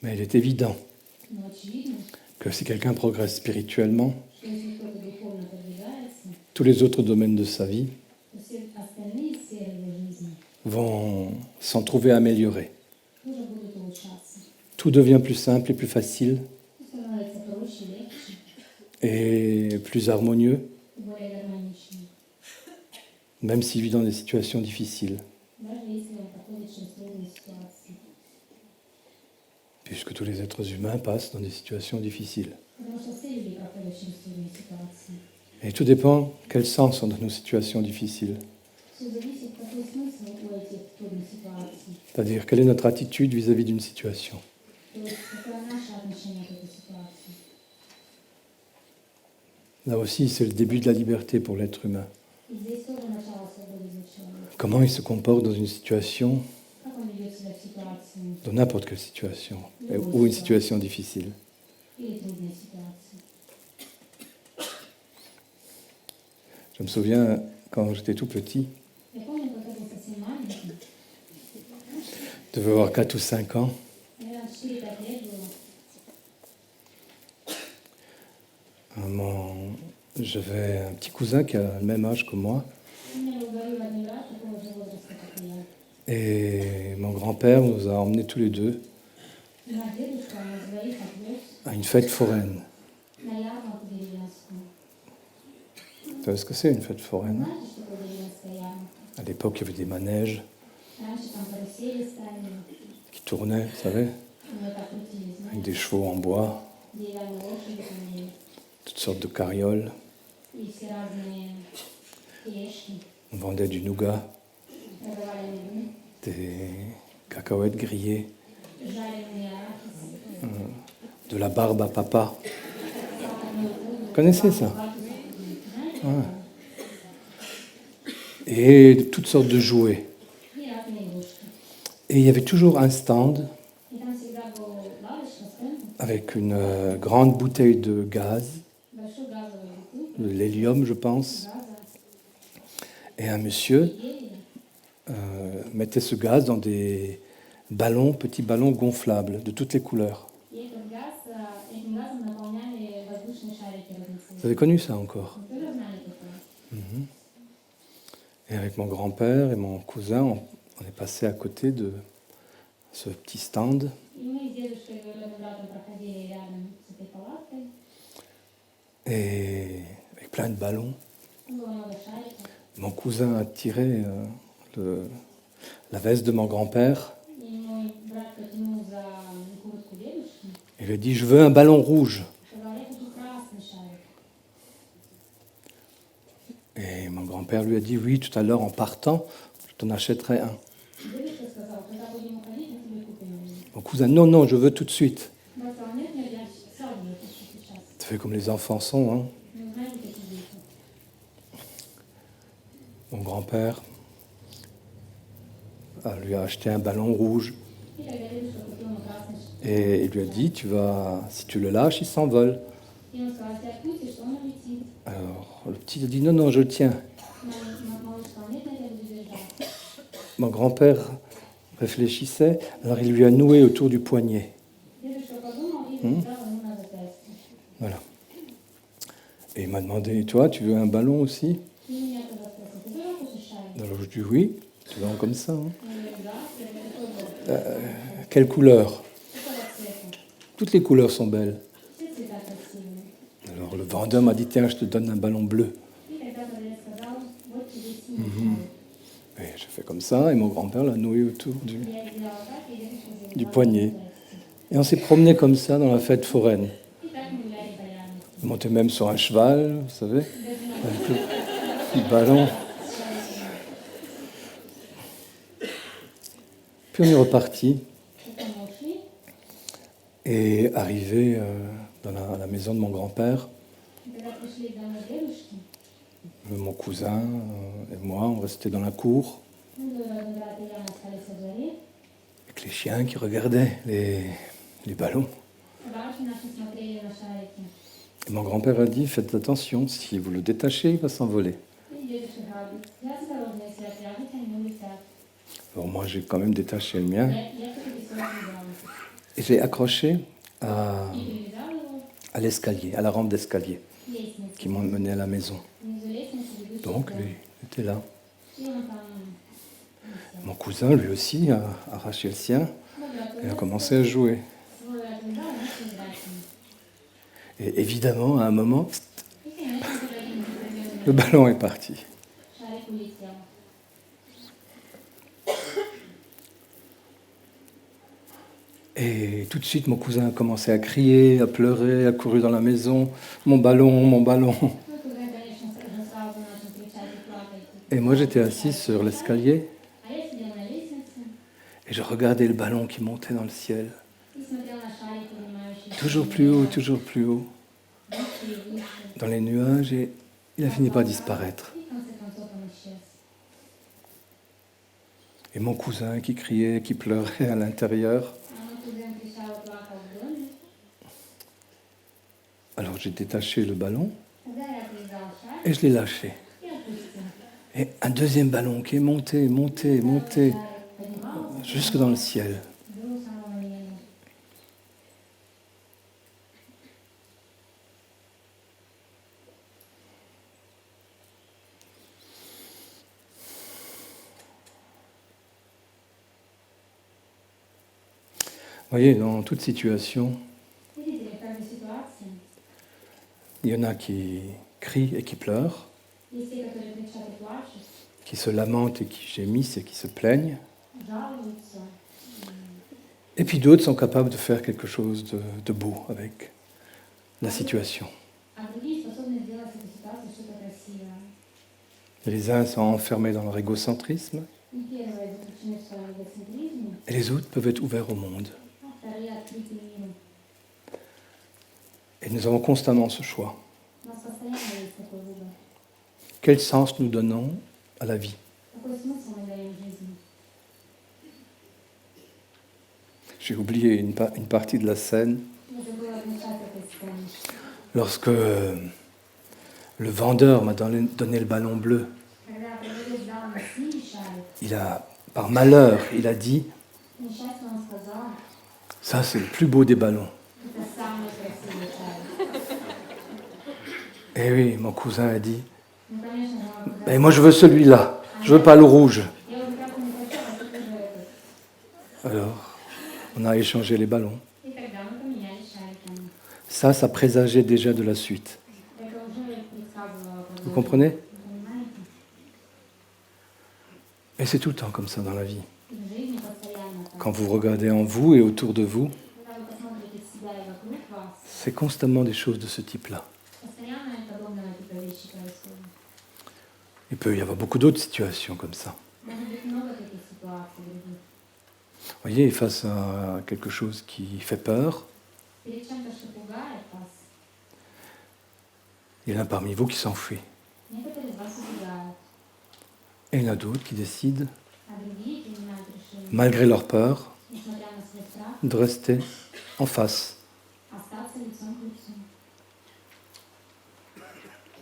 Mais il est évident que si quelqu'un progresse spirituellement, tous les autres domaines de sa vie vont s'en trouver améliorés. Tout devient plus simple et plus facile et plus harmonieux, même s'il vit dans des situations difficiles. Puisque tous les êtres humains passent dans des situations difficiles. Et tout dépend quel sens sont dans nos situations difficiles. C'est-à-dire, quelle est notre attitude vis-à-vis d'une situation. Là aussi, c'est le début de la liberté pour l'être humain. Comment il se comporte dans une situation, dans n'importe quelle situation, ou une situation difficile. Je me souviens, quand j'étais tout petit, je devais avoir 4 ou 5 ans, j'avais un petit cousin qui a le même âge que moi, et mon grand-père nous a emmenés tous les deux à une fête foraine. Tu sais ce que c'est, une fête foraine? À l'époque, il y avait des manèges qui tournaient, vous savez, avec des chevaux en bois, toutes sortes de carrioles. On vendait du nougat, des cacahuètes grillées, de la barbe à papa. Vous connaissez ça? Ouais. Et toutes sortes de jouets. Et il y avait toujours un stand avec une grande bouteille de gaz, de l'hélium, je pense. Et un monsieur mettait ce gaz dans des ballons, petits ballons gonflables, de toutes les couleurs. Vous avez connu ça encore? Et avec mon grand-père et mon cousin, on est passé à côté de ce petit stand. Et avec plein de ballons. Mon cousin a tiré la veste de mon grand-père. Il lui a dit « Je veux un ballon rouge ». Et mon grand-père lui a dit « Oui, tout à l'heure en partant, je t'en achèterai un ». Mon cousin « Non, non, je veux tout de suite ». Ça fait comme les enfants sont, hein. Mon grand-père lui a acheté un ballon rouge et il lui a dit si tu le lâches, il s'envole. Alors le petit a dit non, non, je le tiens. Mon grand-père réfléchissait, alors il lui a noué autour du poignet. Voilà. Et il m'a demandé, et toi, tu veux un ballon aussi? Alors je dis oui, tu veux comme ça. Hein. Quelle couleur? Toutes les couleurs sont belles. Alors le vendeur m'a dit, tiens, je te donne un ballon bleu. Et j'ai fait comme ça, et mon grand-père l'a noué autour du poignet. Et on s'est promené comme ça dans la fête foraine. On montait même sur un cheval, vous savez, avec le ballon. Puis on est reparti. Et arrivé dans la maison de mon grand-père, mon cousin et moi, on restait dans la cour, avec les chiens qui regardaient les ballons. Et mon grand-père a dit, faites attention, si vous le détachez, il va s'envoler. Alors moi, j'ai quand même détaché le mien. Et je l'ai accroché à l'escalier, à la rampe d'escalier qui m'ont mené à la maison. Donc, lui était là. Mon cousin, lui aussi, a arraché le sien et a commencé à jouer. Et évidemment, à un moment, le ballon est parti. Et tout de suite, mon cousin a commencé à crier, à pleurer, a couru dans la maison. Mon ballon, mon ballon. Et moi, j'étais assis sur l'escalier et je regardais le ballon qui montait dans le ciel. Toujours plus haut, toujours plus haut. Dans les nuages, et il a fini par disparaître. Et mon cousin qui criait, qui pleurait à l'intérieur. Alors j'ai détaché le ballon et je l'ai lâché. Et un deuxième ballon qui est monté, monté, monté, jusque dans le ciel. Vous voyez, dans toute situation, il y en a qui crient et qui pleurent, qui se lamentent et qui gémissent et qui se plaignent. Et puis d'autres sont capables de faire quelque chose de beau avec la situation. Et les uns sont enfermés dans leur égocentrisme et les autres peuvent être ouverts au monde. Et nous avons constamment ce choix. Quel sens nous donnons à la vie? J'ai oublié une partie de la scène. Lorsque le vendeur m'a donné le ballon bleu, par malheur, il a dit « Ça, c'est le plus beau des ballons. » Et oui, mon cousin a dit « Mais moi, je veux celui-là. Je veux pas le rouge. » Alors, on a échangé les ballons. Ça présageait déjà de la suite. Vous comprenez? Et c'est tout le temps comme ça dans la vie. Quand vous regardez en vous et autour de vous, c'est constamment des choses de ce type-là. Il peut y avoir beaucoup d'autres situations comme ça. Vous voyez, face à quelque chose qui fait peur, il y en a parmi vous qui s'enfuient. Et il y en a d'autres qui décident, malgré leur peur, de rester en face.